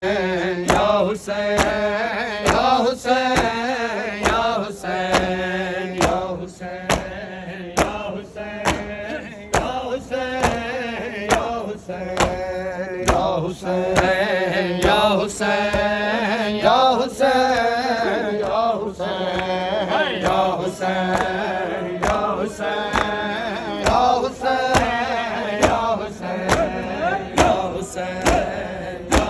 या हुसैन या हुसैन या हुसैन या हुसैन या हुसैन या हुसैन या हुसैन या हुसैन या हुसैन या हुसैन या हुसैन या हुसैन या हुसैन या हुसैन या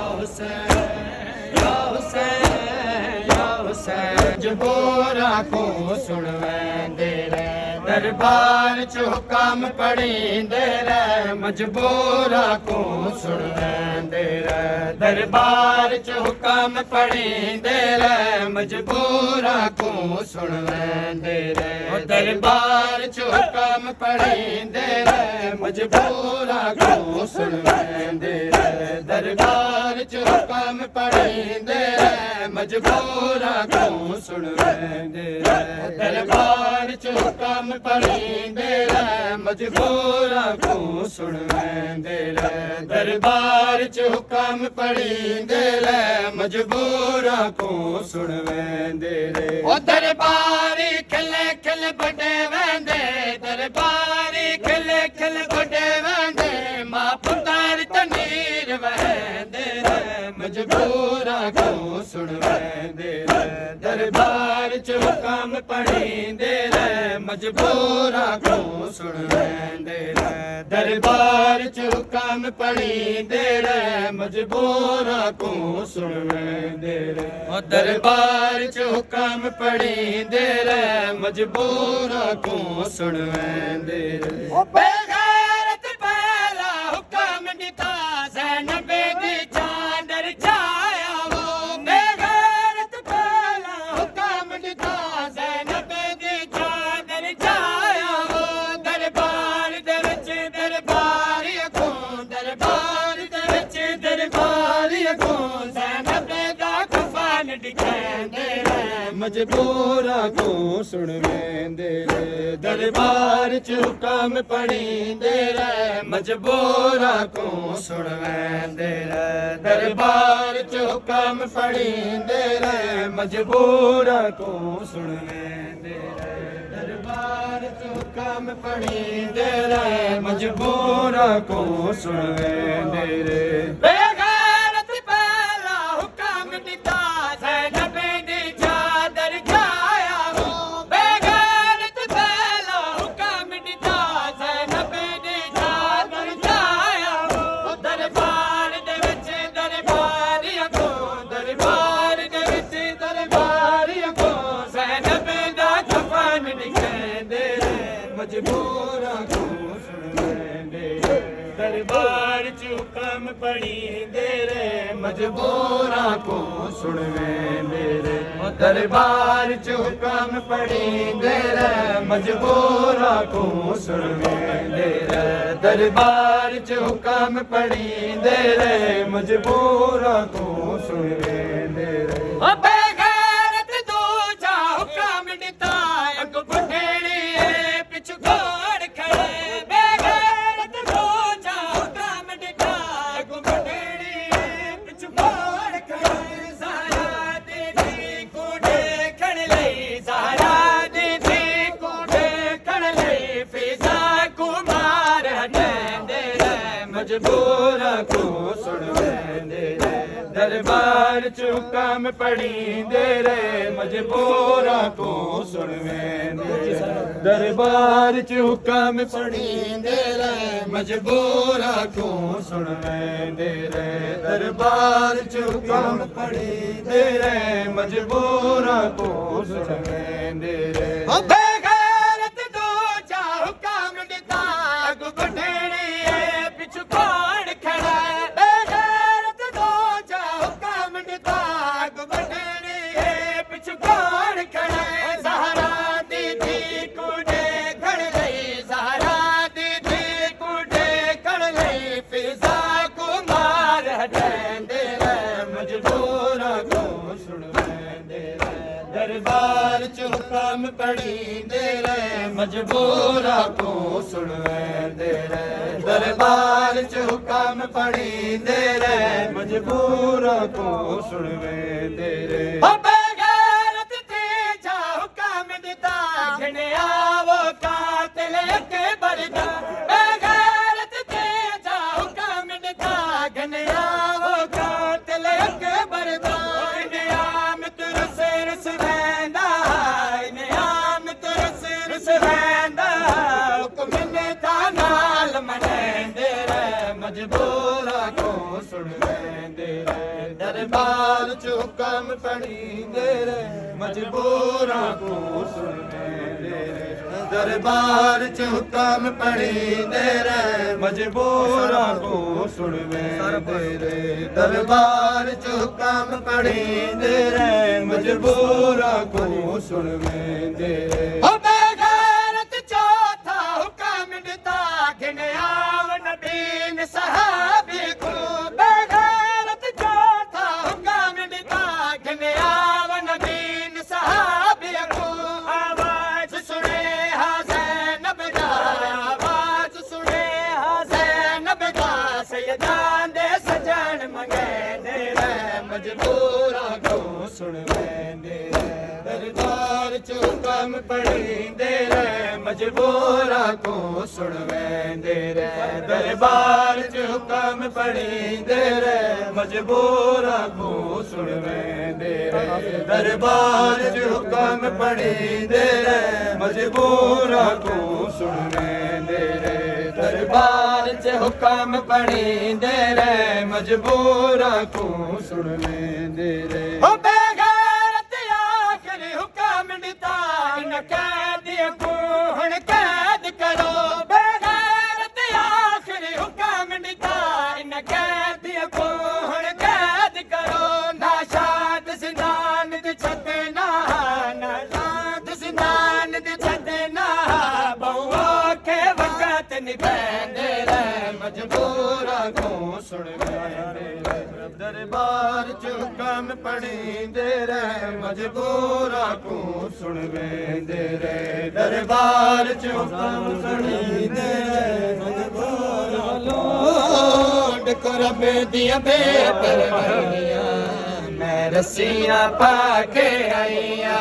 हुसैन या हुसैन जबोरा को सुनवेंदे रे दरबार च हुक्म पढ़ींदे रे मजबूरा को सुनवेंदे रे दरबार च हुक्म पढ़ींदे रे मजबूरा को सुनवेंदे रे दरबार च हुक्म पढ़ींदे रे मजबूरा को सुनवेंदे रे दरबार च हुक्म पढ़ींदे रे मजबूरा को सुनवेंदे रे दरबार च हुक्म पढ़ींदे रे मजबूरा को सुनवेंदे रे दरबार च हुक्म पढ़ींदे रे मजबूरा को सुनवेंदे रे ओ दरबारी खिले खिल बड़े वेंदे दरबारी खिले खिल बड़े वेंदे मां पुतार तनीर वेंदे रे मजबूरा को सुनवेंदे रे दरबार च हुक्म पढ़ींदे रे मजबूरा को सुनवेंदे रे दरबार च हुक्म पढ़ींदे रे मजबूरा को सुनवेंदे रे दरबार च हुक्म पढ़ींदे रे मजबूरा को सुनवेंदे रे बेगैरत पहला हुक्म दिता ज़ैनब दी चांदर छाया वो बेगैरत पहला हुक्म दिता ज़ैनब दी चांदर छाया वो दरबार दे विच दरबारी को दरबार दे विच दरबारी को ज़ैनब दा कफन दिखांदे रे मजबूरा को सुनवेंदे रे दरबार च हुक्म पढ़ींदे रे मजबूरा को सुनवेंदे रे दरबार च हुक्म पढ़ींदे रे मजबूरा को सुनवेंदे रे दरबार च हुक्म पढ़ींदे रे मजबूरा को सुनवेंदे रे बेगैरत पहला हुक्म दिता ज़ैनब दी चादर छाया वो बेगैरत पहला हुक्म दिता ज़ैनब दी चादर छाया वो दरबार दे विच दरबारिया को दरबार दे विच दरबारिया को ज़ैनब दा कफन दिखांदे रे मजबूरा को सुनवेंदे रे दरबार च हुक्म पढ़ींदे रे मजबूरा को सुनवेंदे रे दरबार च हुक्म पढ़ींदे रे मजबूरा को सुनवेंदे रे दरबार च हुक्म पढ़ींदे रे मजबूरा को सुनवेंदे रे बेगैरत दूजा हुक्म दिता अग बुढ़ेड़ी पिछु घोड़ खड़े बेगैरत दूजा हुक्म दिता अग बुढ़ेड़ी पिछु घोड़ खड़े ज़हरा दीदी को देखण लई ज़हरा दीदी को देखण लई फिज़ा को मार हटेंदे रे मजबूरा को सुनवेंदे रे दरबार च हुक्म पढ़ींदे रे मजबूरा को सुनवेंदे रे दरबार च हुक्म पढ़ींदे रे मजबूरा को सुनवेंदे रे दरबार च हुक्म पढ़ींदे रे मजबूरा को सुनवेंदे रे बेगैरत दूजा हुक्म दिता अग बुढ़ेड़ी पिछु घोड़ खड़ा बेगैरत दूजा हुक्म दिता अग बुढ़ेड़ी पिछु घोड़ खड़ा ज़हरा दीदी को देखण लई ज़हरा दीदी को देखण लई फिज़ा को मार हटेंदे रे मजबूरा को सुनवेंदे रे दरबार च हुक्म पढ़ींदे रहे मजबूरा को सुनवेंदे रहे दरबार च हुक्म पढ़ींदे रहे मजबूरा को सुनवेंदे रहे बेगैरत थे जा हुक्म दिता घने आवो कातिल अकबर दा बेगैरत थे जा हुक्म दिता घने आवो कातिल अकबर दा इनाम तुरस रस वेंदा इनाम तुरस रस वेंदा हुक्म दिता नाल मनेंदे रहे मजबूरा को सुनवेंदे रहे दरबार च हुक्म पढ़ींदे रहे मजबूरा को सुनवेंदे रहे दरबार च हुक्म पढ़ींदे रहे मजबूरा को सुनवेंदे रहे दरबार च हुक्म पढ़ींदे रहे मजबूरा को सुनवेंदे रहे बेगैरत चौथा हुक्म दिता घिने आव नबी सहाबी को बेगैरत चौथा हुक्म दिता घिने आव नबी सहाबी को आवाज सुने हसैनब दा आवाज सुने हसैनब दा सैयदां दे सजन मंगेंदे रहे मजबूरा को सुनवेंदे दरबार च हुक्म पढ़ींदे रहे मजबूरा को सुनवेंदे रहे दरबार च हुक्म पढ़ींदे रहे मजबूरा को सुनवेंदे रहे दरबार च हुक्म पढ़ींदे रहे मजबूरा को सुनवेंदे रहे दरबार च हुक्म पढ़ींदे रहे मजबूरा को सुनवेंदे रहे बेगैरत आखिरी हुक्म दिता इन कैदियों को हुण कैद करो बेगैरत आखिरी हुक्म दिता इन कैदियों को हुण कैद करो नाशाद जिंदान दे छड़ना नाशाद जिंदान दे छड़ना बहुआ के वक्त निभेंदे रहे मजबूरा को सुनवेंदे रहे दरबार च हुक्म पढ़ींदे रहे मजबूरा को सुनवेंदे रहे दरबार च हुक्म पढ़ींदे रहे मजबूरा लोड को रब दिया बेपरवाहियां मैं रस्सियां पाके आईया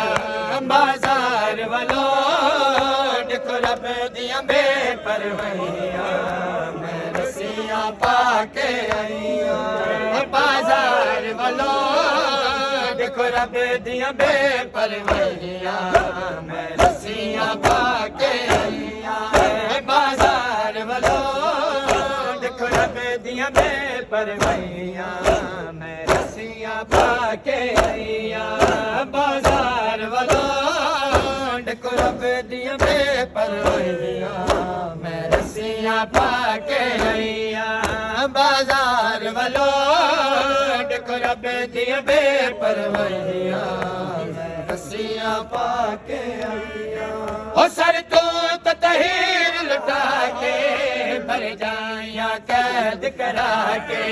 बाजार वालों को रब दिया बेपरवाहियां मैं रस्सियां पाके आईया बाजार वालों देखो रब दिया बेपरवाहियां मैं रस्सियां पाके आईया बाजार वालों देखो रब दिया बेपरवाहियां मैं रस्सियां पाके आईया बाजार वालों देखो रब दिया बेपरवाहियां मैं रस्सियां पाके आईया बाजार वालों देखो रब दिया बेपरवाहियां मैं रस्सियां पाके आईया ओ सर तो तहीर लुटा के भर जाया कैद करा के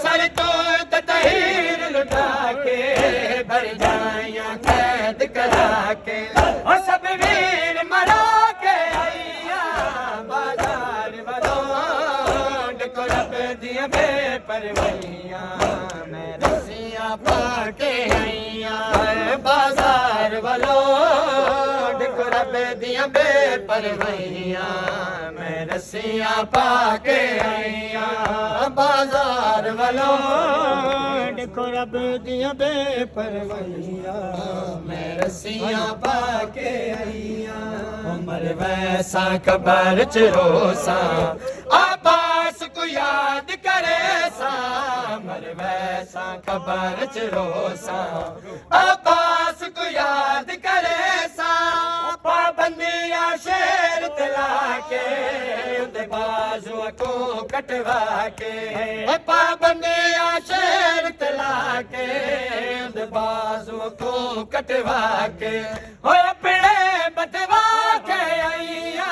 सर तो तहीर लुटा के भर जाया कैद करा के ओ सब वीर मरा के आईया बाजार वालों देखो रब दिया बेपरवाहियां मैं रस्सियां पाके आईया बाजार वालों देखो रब दिया बेपरवाहियां मैं रस्सियां पाके आईया बाजार वालों देखो रब दिया बेपरवाहियां मैं रस्सियां पाके आईया उमर वैसा कबर च रोसा आबास को याद करे सा मर वैसा कबर च रोसा आबास को याद करे सा पाबंदियां शेर तला के उदे बाजुओं को कटवा के पाबंदियां शेर तला के उदे बाजुओं को कटवा के हो अपने बटवा के आईया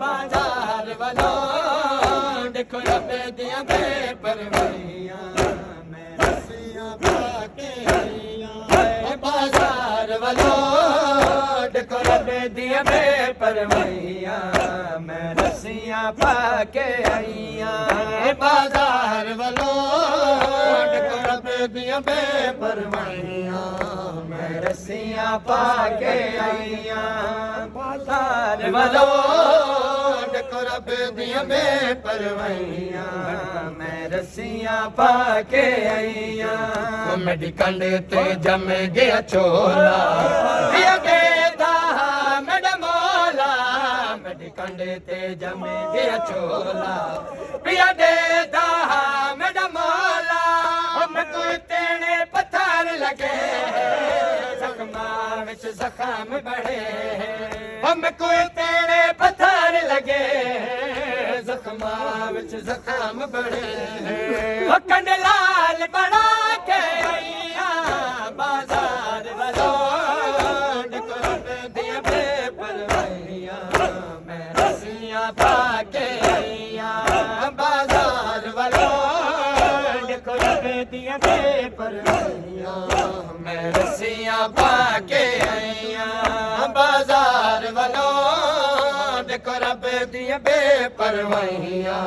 बाजार वालों देखो रब दिया बेपरवाहियां मैं रस्सियां पाके आईया बाजार वालों देखो दियां बेपरवाहियां मैं रस्सियां पाके आईयां बाजार वालों देखो रब दियां बेपरवाहियां मैं रस्सियां पाके आईयां बाजार वालों देखो रब दियां बेपरवाहियां मैं रस्सियां पाके आईयां मेरी कंड ते जम गया चोला पिया देदा मेरा मौला मेरी कंड ते जम गया चोला पिया देदा मेरा मौला मैं कोई तेने पत्थर लगे जख्मा विच जख्म बढ़े हम कोई तेने पत्थर लगे जख्मा विच जख्म बढ़े कंड लाल बना के आईया बाजार वालों देखो रब दियां बेपरवाहियां मैं रस्सियां पाके आईया बाजार वालों देखो रब दियां बेपरवाहियां मैं रस्सियां पाके आईया बाजार वालों देखो रब दियां बेपरवाहियां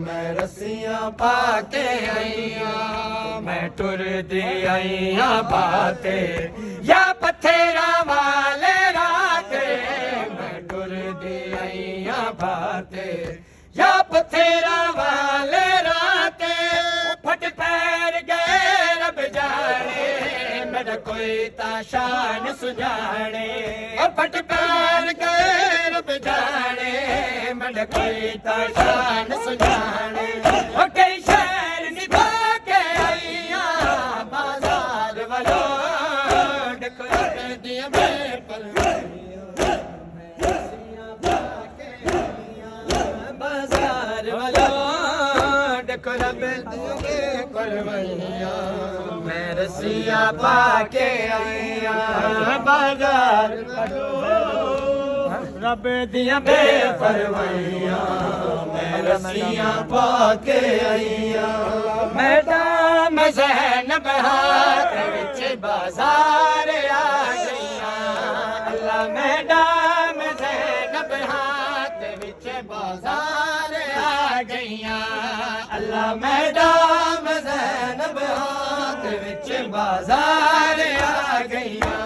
मैं रस्सियां पाके आईया मैं टुर दी आईया बाते या पत्थरा वाले राते मैं टुर दी आईया बाते या पत्थरा वाले राते फट पैर गए रब जाने मेरा कोई ताशान सुजाने फट पैर गए रब जाने मेरा कोई ताशान सुजाने कई शहर निभा के आईया बाजार वालों देखो रब दियां बेपरवाहियां मैं रस्सियां पाके आईया बाजार वालों देखो रब दियां बेपरवाहियां मैं रस्सियां पाके आईया बाजार वालों रब दियां बेपरवाहियां मैं रस्सियां पाके आईया मैडम ज़ैनब हाथ विच बाजार आ गईयां अल्लाह मैडम ज़ैनब हाथ विच बाजार आ गईयां अल्लाह मैडम ज़ैनब हाथ विच बाजार आ गईयां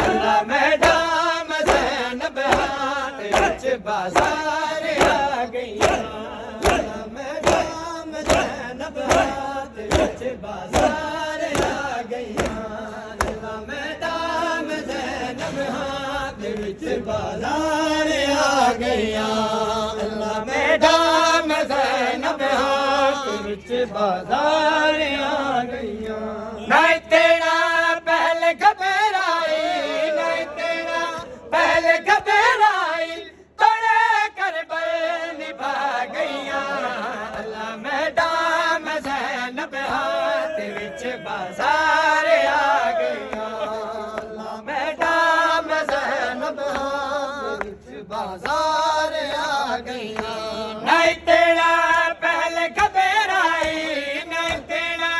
अल्लाह मैडम ज़ैनब हाथ विच बाजार आ गईयां मैडम ज़ैनब हाथ विच बाजार आ गईयां मैडम ज़ैनब हाथ विच बाजार आ गईयां अल्लाह मैडम ज़ैनब हाथ विच बाजार आ गईयां नहीं तेरा पहले घबराई नहीं तेरा पहले घबराई तोड़े करबल निभा गईयां अल्लाह मैडम ज़ैनब हाथ विच बाजार आ गईयां अल्लाह मैडम ज़ैनब हाथ विच बाजार आ गईयां नहीं तेरा पहले घबराई नहीं तेरा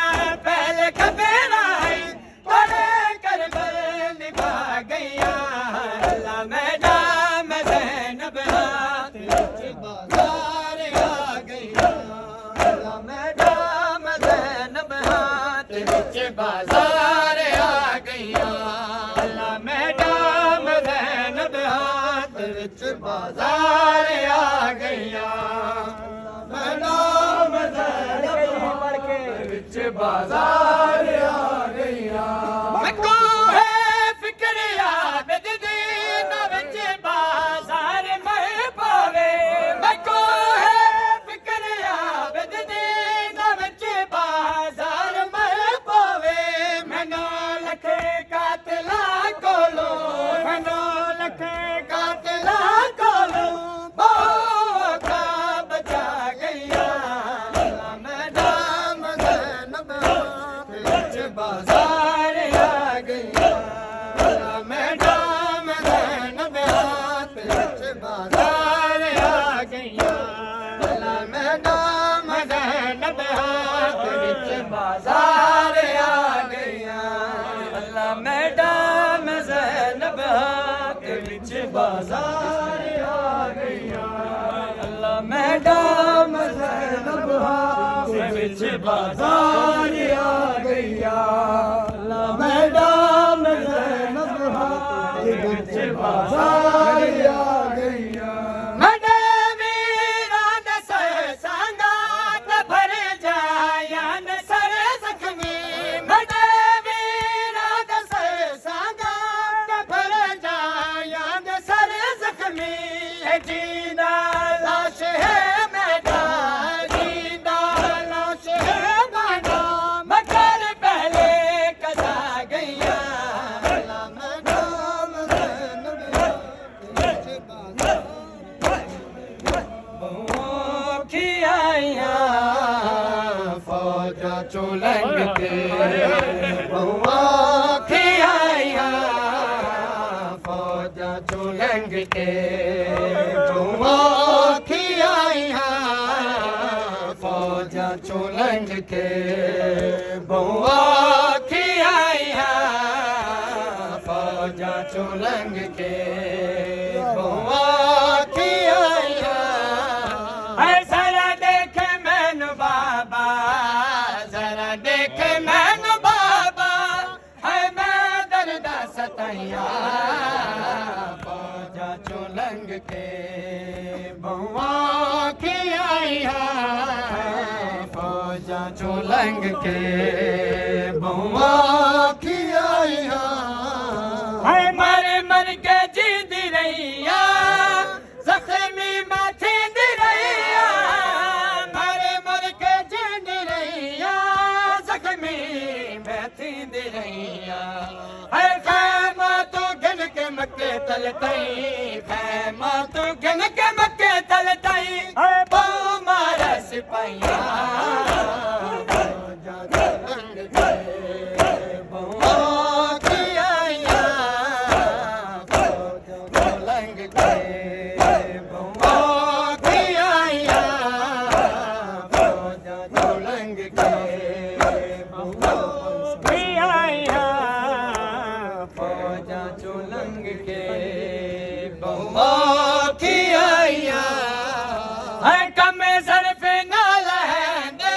पहले घबराई तोड़े करबल निभा गईयां अल्लाह मैडम ज़ैनब हाथ विच बाजार आ गईयां अल्लाह मैडम ज़ैनब हाथ विच बाजार आ गईयां अल्लाह मैडम ज़ैनब हाथ विच बाजार आ गईयां मैडम ज़ैनब हाथ विच बाजार आ गईयां मैं को है फिक्र आबद दीन विच बाजार मैं पावे मैं को है फिक्र आबद दीन विच बाजार मैं पावे मैनू लखे कातला कोलो मैनू लखे कातला कोलो बाका बचा गईया मैडम ज़ैनब हाथ विच बाजार आ गईया मैडम ज़ैनब हाथ विच बाजार आ गईया मैडम ज़ैनब हाथ विच बाजार आ गईया मैडम ज़ैनब हाथ विच बाजार आ गया अल्लाह मैडम ज़ैनब के विच बाजार आ गया अल्लाह मैडम ज़ैनब के विच बाजार आ गया मडे वीरा दस संगात भर जायन सर जख्मी मडे वीरा दस संगात भर जायन सर जख्मी जीना लाश है मैदान जीना लाश है मैदान मगर पहले कसा गया अल्लाह मैडम खियाइया फौजा चुलंग के बहुआ खियाइया फौजा चुलंग के बहुआ खियाइया फौजा चुलंग के बहुआ खियाइया फौजा चुलंग के बहुआ खियाइया जरा देख मैनू बाबा जरा देख मैनू बाबा है मैं दर्द सतैया फौजा चुलंग के बहुआ खियाइया फौजा चुलंग के बहुआ खियाइया है मर मर के जींदी रहिया जख्मी माथे दी रहिया मर मर के जींदी रहिया जख्मी माथे दी रहिया है खैमा तो गिन के मक्के तलतई खैमा तो गिन के मक्के तलतई है बहु मारा सिपाहिया फौजा चुलंग के बहुआ खियाइया फौजा चुलंग के बहुआ खियाइया फौजा चुलंग के बहुआ खियाइया फौजा चुलंग के बहुआ खियाइया है कम सरफ ना लहंदे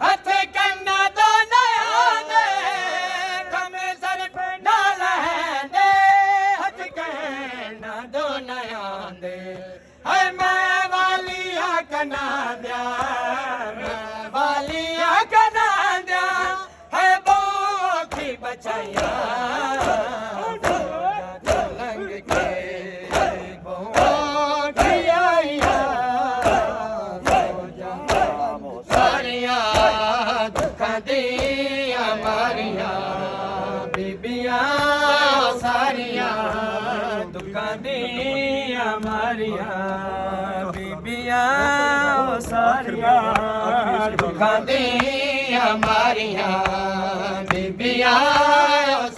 हथ करना दो नया दे कम सरफ ना लहंदे हथ करना दो नया दे है मैं वालिया कना दिया मैं वालिया कना दिया है बोखी बचाइया फौजा चुलंग के बहुआ खियाइया फौजा सारिया दुखा दिया मारिया बीबिया सारिया दुखा दिया मारिया बीबिया सारिया दुखा दिया मारिया बीबिया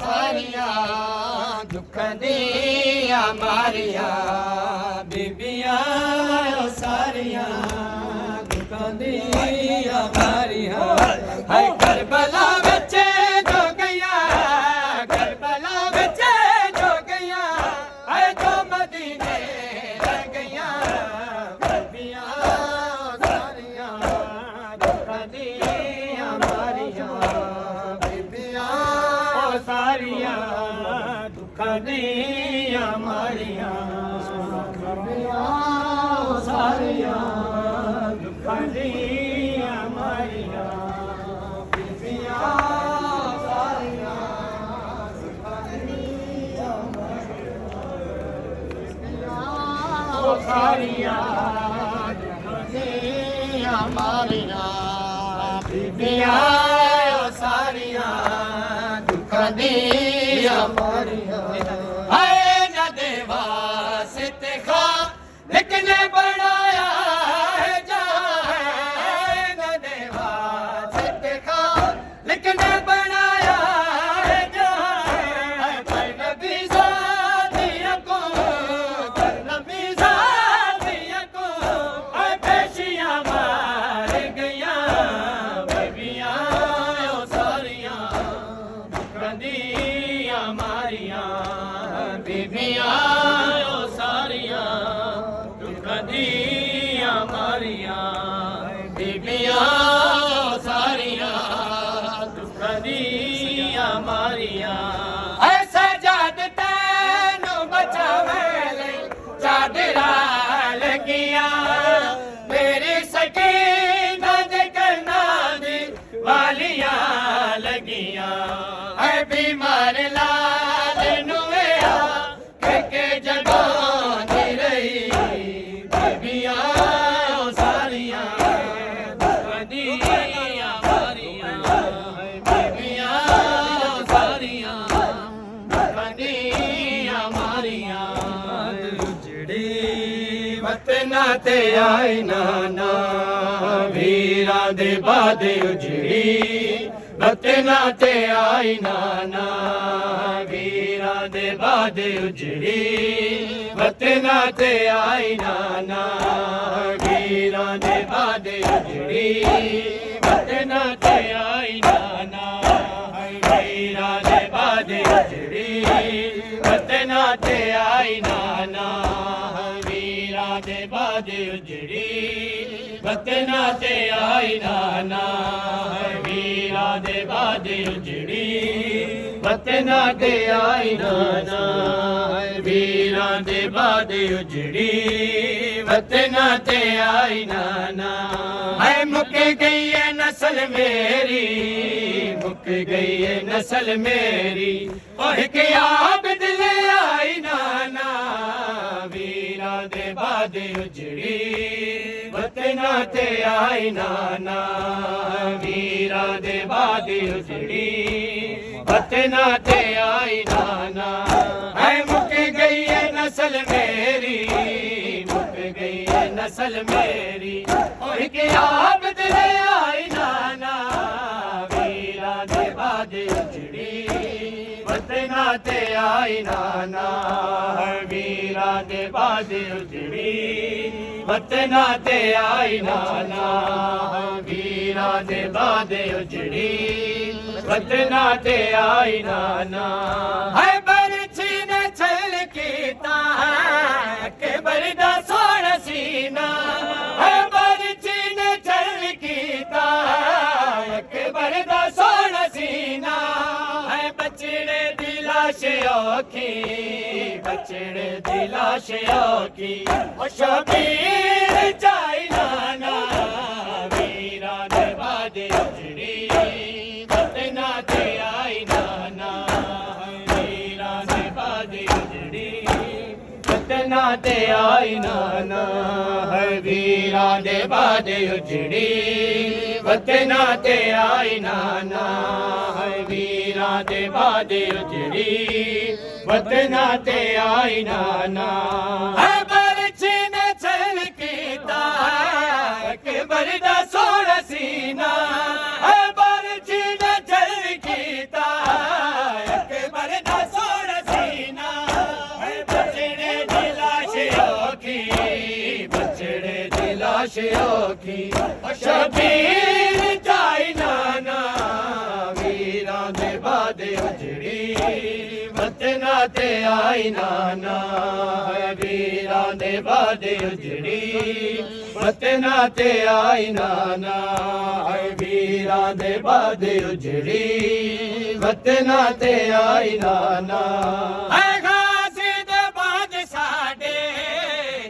सारिया दुख दिया मारिया बीबिया सारिया दुख दिया मारिया है करबला बच्चे जो गया करबला बच्चे जो गया है जो मदीने रह गया बीबिया सारिया दुख दिया मारिया बीबिया सारिया दुख दिया मारिया बीबिया सारिया दुख दिया मारिया बीबिया सारिया दुख दिया सारिया दुख दिया मारिया बीबिया सारिया दुख दिया मारिया है न देवा सित खा लिखने बनाया है जहाँ है न देवा सित खा लिखने बनाया है जहाँ है कर नबी साथिया को कर नबी साथिया को है पेशियां मार गया बीबिया सारिया दुख दिया मारिया जगानी रही बीबियां सारियां कदियां मारियां बीबियां सारियां कदियां मारियां उजड़ी वतना ते आई नाना वीरा दे बाद उजड़ी वतना ते आई नाना वीरा दे बाद उजड़ी वतना ते आई नाना वीरा दे बाद उजड़ी वतना ते आई नाना वीरा दे बाद उजड़ी वतना ते आई नाना वीरा दे बाद उजड़ी वतना ते आई नाना वीरा दे बाद उजड़ी वतना ते आई नाना वीरा दे बाद उजड़ी वतना ते आई नाना है मुक गई है नस्ल मेरी मुक गई है नस्ल मेरी और क्या बदले आई नाना वीरा दे बाद उजड़ी वतना ते आई नाना वीरा दे बाद उजड़ी वतना ते आई नाना है मुक गई है नस्ल मेरी मुक गई है नस्ल मेरी और क्या बदले आई नाना वीरा दे बाद उजड़ी वतना ते आई नाना वीरा दे बाद उजड़ी वतना ते आई नाना वीरा दे बाद उजड़ी वतना ते आई नाना है बरछी ने छल कीता के बरदा सोना सीना है बरछी ने छल कीता के बरदा सोना सीना है बचड़े दी लाश औखी बचड़े दी लाश औखी ओ शबीर चाई नाना वीरा दे बाद उजड़ी वतना ते आई नाना वीरा दे बाद उजड़ी वतना ते आई नाना वीरा दे बाद उजड़ी वतना ते आई नाना वीरा दे बाद उजड़ी वतना ते आई नाना है बरछी ने छल कीता के बरदा सोना सीना है बरछी ने छल कीता के बरदा सोना सीना है बचड़े दी लाश औखी बचड़े दी लाश औखी शबीर चाई नाना वीरा दे बाद उजड़ी वतना ते आई नाना वीरा दे बाद उजड़ी वतना ते आई नाना वीरा दे बाद उजड़ी वतना ते आई नाना है गाजी दे बाद साडे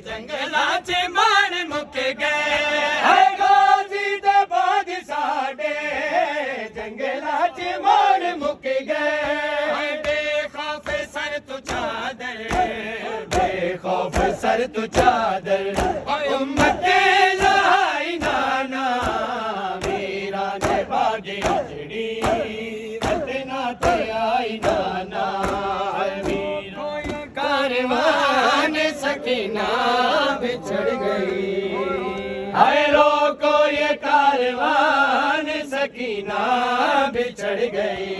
जंगलां च मान मुक गए है गाजी दे बाद साडे जंगलां च मान मुक गए बेखौफ सर तू चादर बेखौफ सर तू चादर उम्मत लाई नाना वीरा दे बाद उजड़ी वतना ते आई नाना वीरा कारवान सकीना बिछड़ गई हाय रोको ये कारवान सकीना बिछड़ गई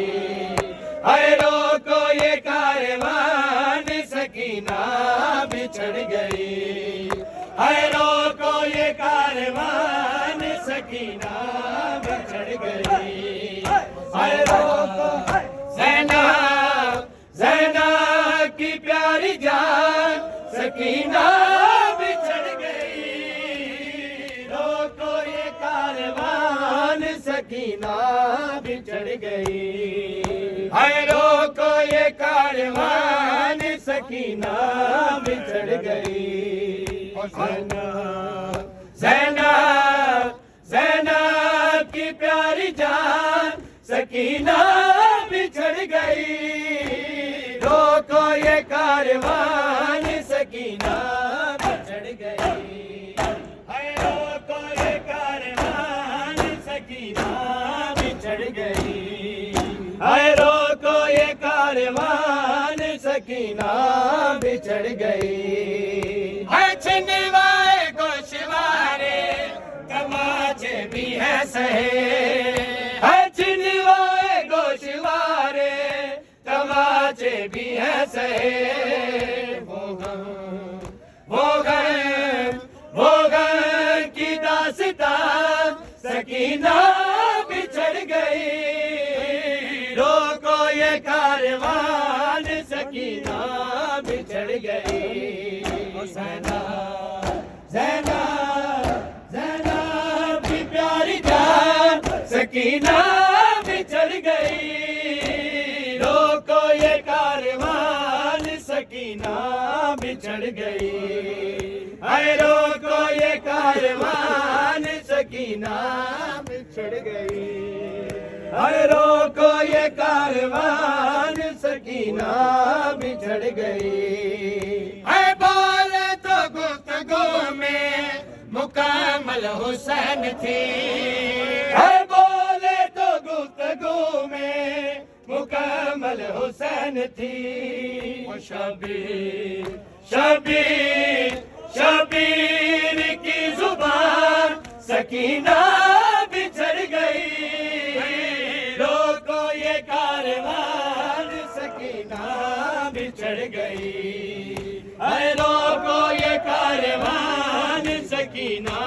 हाय रोको ये कारवान सकीना बिछड़ गई हाय रोको ये कारवान सकीना बिछड़ गई हाय रोको ज़ैनब ज़ैनब की प्यारी जान सकीना बिछड़ गई रोको ये कारवान सकीना बिछड़ गई हाय रोको ये कारवान सकीना बिछड़ गई ज़ैनब ज़ैनब की प्यारी जान सकीना बिछड़ गई रोको ये कारवान सकीना बिछड़ गई, हाय रोको ये कारवान सकीना बिछड़ गई, हाय रोको ये कारवान सकीना बिछड़ गई, हाय छिनवाए गोशवारे तमाचे भी है सहे, हाय छिनवाए गोशवारे तमाचे भी है सहे, वो गम की दास्तां सकीना बिछड़ गई, रोको ये कारवान सकीना बिछड़ गई, ज़ैना ज़ैना ज़ैना भी प्यारी जान सकीना बिछड़ गई, रोको ये कारवान सकीना बिछड़ गई, हाय रोको ये कारवान सकीना बिछड़ गई, हाय रोको ये कारवान सकीना बिछड़ गई, हाय बोले तो गुफ्तगू में मुकम्मल हुसैन थी, हाय बोले तो गुफ्तगू में मुकम्मल हुसैन थी, शबीर शबीर शबीर की जुबान सकीना बिछड़ गई, रोको ये कारवान सकीना बिछड़ गई, हाय रोको ये कारवान सकीना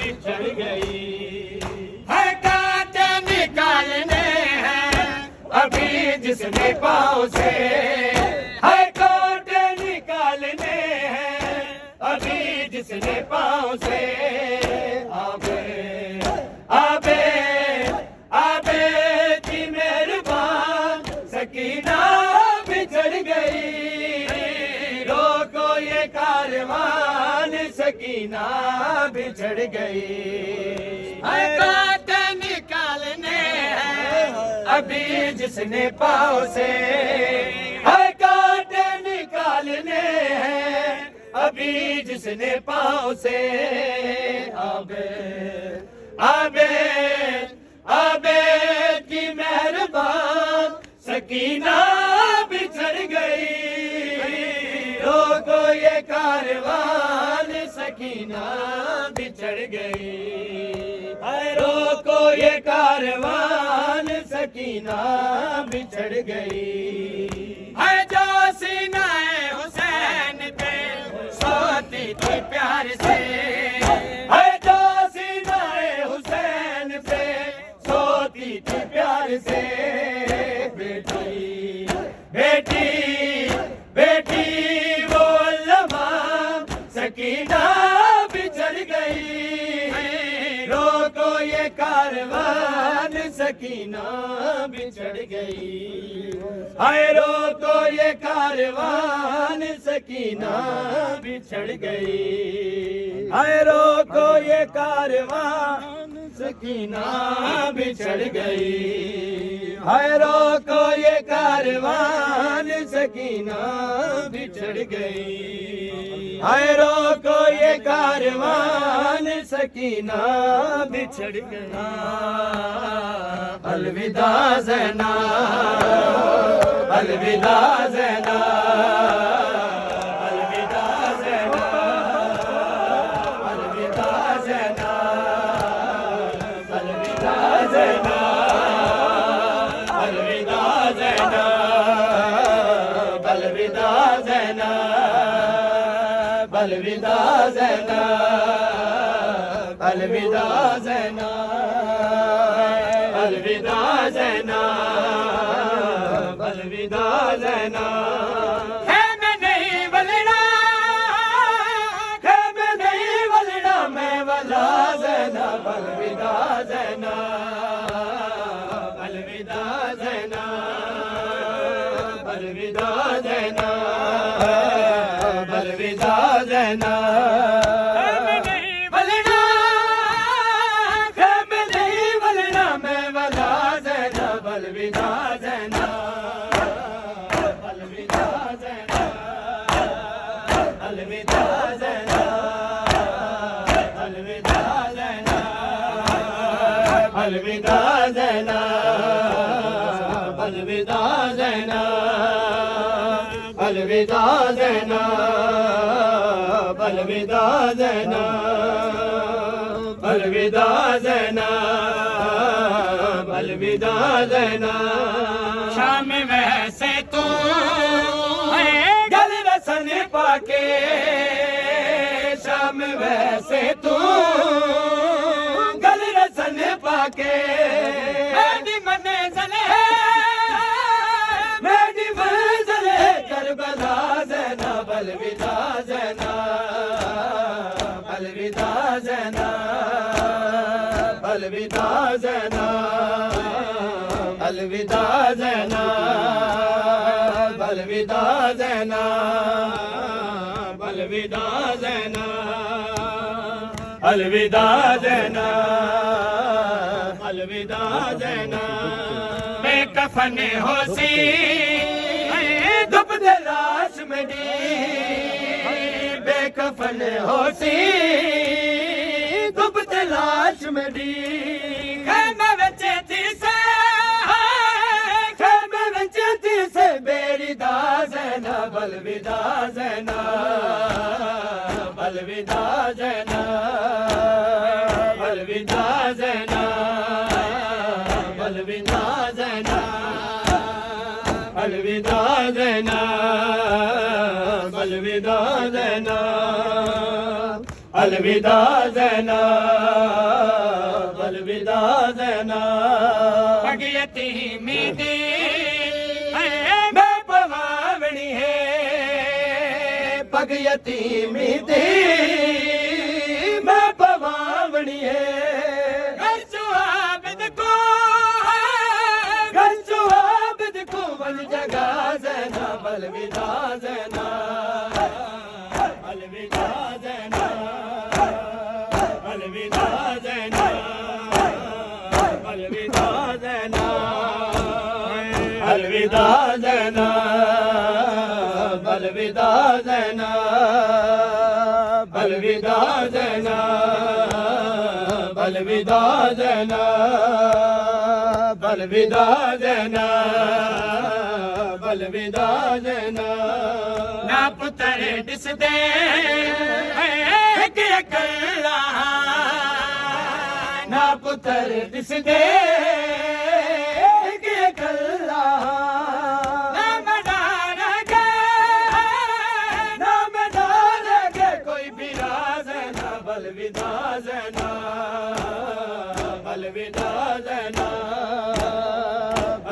बिछड़ गई, हाय कांटे निकालने हैं अभी जिसने पाँव से, हाय कांटे निकालने हैं अभी जिसने पाँव से, आबे आबे आबे की मेहरबान सकीना बिछड़ गई, रोको ये कारवान सकीना बिछड़ गई, हाय कांटे निकालने हैं अभी जिसने पाँव से, हाय कांटे निकालने हैं अभी जिसने पाँव से, आबे आबे आबे की मेहरबान सकीना बिछड़ गई, रोको ये कारवान सकीना बिछड़ गई, हाय रोको ये कारवान सकीना बिछड़ गई, हाय जो सीनाए हुसैन पे सोती थी प्यार से, हाय जो सीनाए हुसैन पे सोती थी प्यार से, बेटी बेटी बेटी वो लम्हा सकीना बिछड़ गई, रोको ये कारवान सकीना बिछड़ गई, हाय रोको ये कारवान सकीना बिछड़ गई, हाय रोको ये कारवान सकीना बिछड़ गई, हाय रोको ये कारवान सकीना बिछड़ गई, हाय रोको ये कारवान सकीना बिछड़ गई, अलविदा ज़ैना अलविदा ज़ैना अलविदा ज़ैना अलविदा ज़ैना अलविदा ज़ैना अलविदा ज़ैना अलविदा ज़ैना अलविदा ज़ैना अलविदा ज़ैना अलविदा ज़ैना अलविदा ज़ैना, है मैं नहीं बलना, है मैं नहीं बलना, मैं वाला ज़ैना, अलविदा ज़ैना अलविदा ज़ैना अलविदा ज़ैना अलविदा ज़ैना, अलविदा ज़ैना अलविदा अलविदा ज़ैनब अलविदा ज़ैनब अलविदा ज़ैनब अलविदा ज़ैनब अलविदा ज़ैनब अलविदा ज़ैनब अलविदा ज़ैनब अलविदा ज़ैनब शाम वैसे तू गल रसन पाके शाम वैसे तू गल रसन पाके मेरी मंजिल मेरी मंजिल करबला ज़ैनब अलविदा ज़ैनब अलविदा ज़ैनब अलविदा ज़ैनब अलविदा ज़ैनब अलविदा ज़ैनब अलविदा ज़ैनब अलविदा ज़ैनब अलविदा ज़ैनब बेकफन होसी दुब दे लाश मेरी बेकफन होसी दुब दे लाश मेरी खैमे विच थी से खैमे विच थी से बेरी दा ज़ैनब अलविदा ज़ैनब अलविदा ज़ैनब अलविदा ज़ैनब अलविदा ज़ैनब अलविदा ज़ैनब अलविदा ज़ैनब अलविदा ज़ैनब अलविदा ज़ैनब भगयती मीदी मैं पवावणी है पग यतीमी दी मैं पवावणी है घर आबिद को घर जो आबिद को वन जगा ज़ैनब अलविदा ज़ैनब अलविदा ज़ैनब अलविदा ज़ैनब अलविदा ज़ैनब अलविदा ज़ैनब अलविदा ज़ैनब अलविदा ज़ैनब अलविदा ज़ैनब अलविदा ज़ैनब अलविदा ज़ैनब ना पुत्र दिस दे कि अकला ना पुत्र दिस दे कि कल्ला ना मदार के ना मैं डालेंगे कोई भी राज ना अलविदा ज़ैनब अलविदा ज़ैनब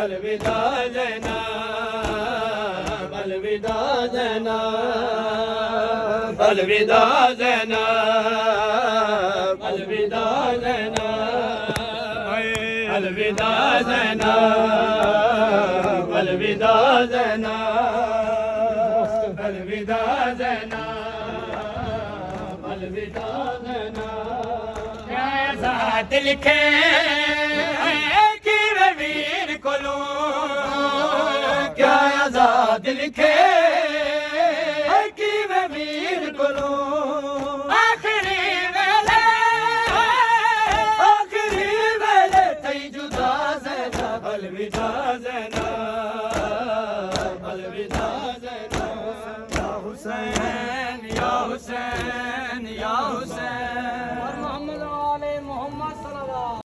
अलविदा ज़ैनब अलविदा ज़ैनब अलविदा ज़ैनब अलविदा ज़ैनब अलविदा ज़ैनब अलविदा ज़ैनब अलविदा ज़ैनब अलविदा ज़ैनब आजाद लिखे कि वे वीर कोलो क्या आजाद लिखे कि मैं वीर कोलो आखिरी वेले आखिरी वेले थई जुदा ज़ैनब अलविदा ज़ैनब अलविदा ज़ैनब